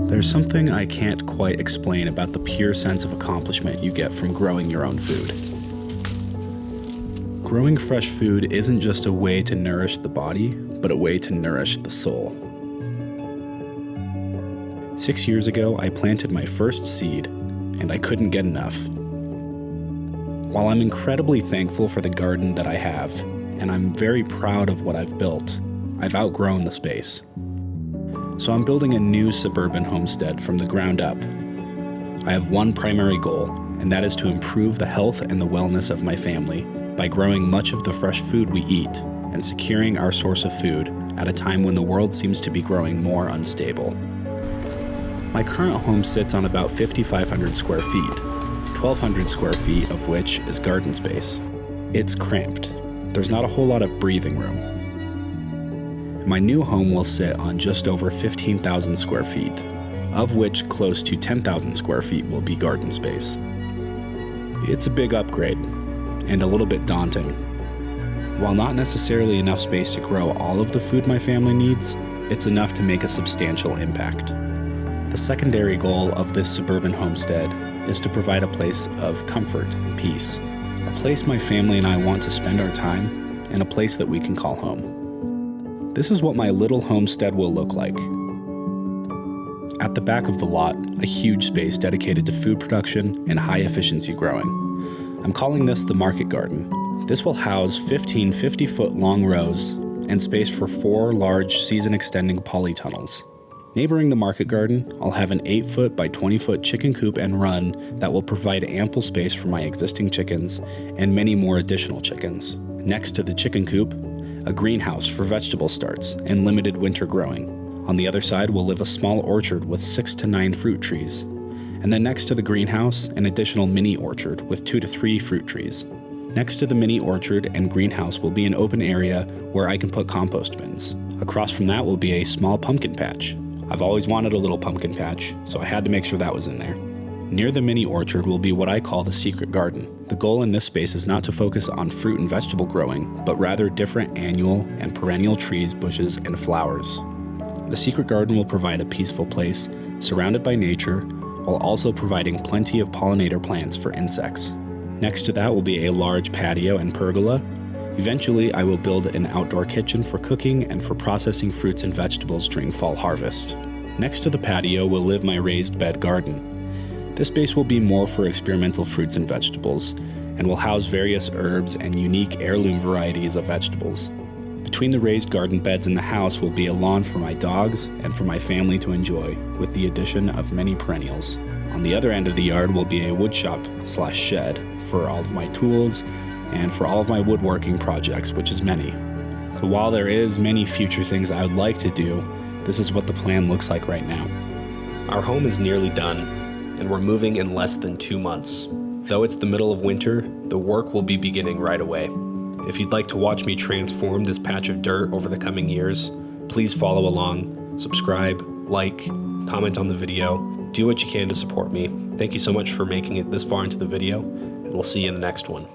There's something I can't quite explain about the pure sense of accomplishment you get from growing your own food. Growing fresh food isn't just a way to nourish the body, but a way to nourish the soul. 6 years ago, I planted my first seed, and I couldn't get enough. While I'm incredibly thankful for the garden that I have, and I'm very proud of what I've built, I've outgrown the space. So I'm building a new suburban homestead from the ground up. I have one primary goal, and that is to improve the health and the wellness of my family by growing much of the fresh food we eat and securing our source of food at a time when the world seems to be growing more unstable. My current home sits on about 5,500 square feet, 1,200 square feet of which is garden space. It's cramped. There's not a whole lot of breathing room. My new home will sit on just over 15,000 square feet, of which close to 10,000 square feet will be garden space. It's a big upgrade, and a little bit daunting. While not necessarily enough space to grow all of the food my family needs, it's enough to make a substantial impact. The secondary goal of this suburban homestead is to provide a place of comfort and peace, a place my family and I want to spend our time, and a place that we can call home. This is what my little homestead will look like. At the back of the lot, a huge space dedicated to food production and high-efficiency growing. I'm calling this the market garden. This will house 15 50-foot long rows and space for 4 large season-extending polytunnels. Neighboring the market garden, I'll have an 8-foot by 20-foot chicken coop and run that will provide ample space for my existing chickens and many more additional chickens. Next to the chicken coop, a greenhouse for vegetable starts and limited winter growing. On the other side will live a small orchard with 6 to 9 fruit trees. And then next to the greenhouse, an additional mini orchard with 2 to 3 fruit trees. Next to the mini orchard and greenhouse will be an open area where I can put compost bins. Across from that will be a small pumpkin patch. I've always wanted a little pumpkin patch, so I had to make sure that was in there. Near the mini orchard will be what I call the secret garden. The goal in this space is not to focus on fruit and vegetable growing, but rather different annual and perennial trees, bushes, and flowers. The secret garden will provide a peaceful place, surrounded by nature, while also providing plenty of pollinator plants for insects. Next to that will be a large patio and pergola. Eventually, I will build an outdoor kitchen for cooking and for processing fruits and vegetables during fall harvest. Next to the patio will live my raised bed garden. This space will be more for experimental fruits and vegetables, and will house various herbs and unique heirloom varieties of vegetables. Between the raised garden beds and the house will be a lawn for my dogs and for my family to enjoy, with the addition of many perennials. On the other end of the yard will be a wood shop/shed for all of my tools and for all of my woodworking projects, which is many. So while there is many future things I would like to do, this is what the plan looks like right now. Our home is nearly done, and we're moving in less than 2 months. Though it's the middle of winter, the work will be beginning right away. If you'd like to watch me transform this patch of dirt over the coming years, please follow along, subscribe, like, comment on the video, do what you can to support me. Thank you so much for making it this far into the video, and we'll see you in the next one.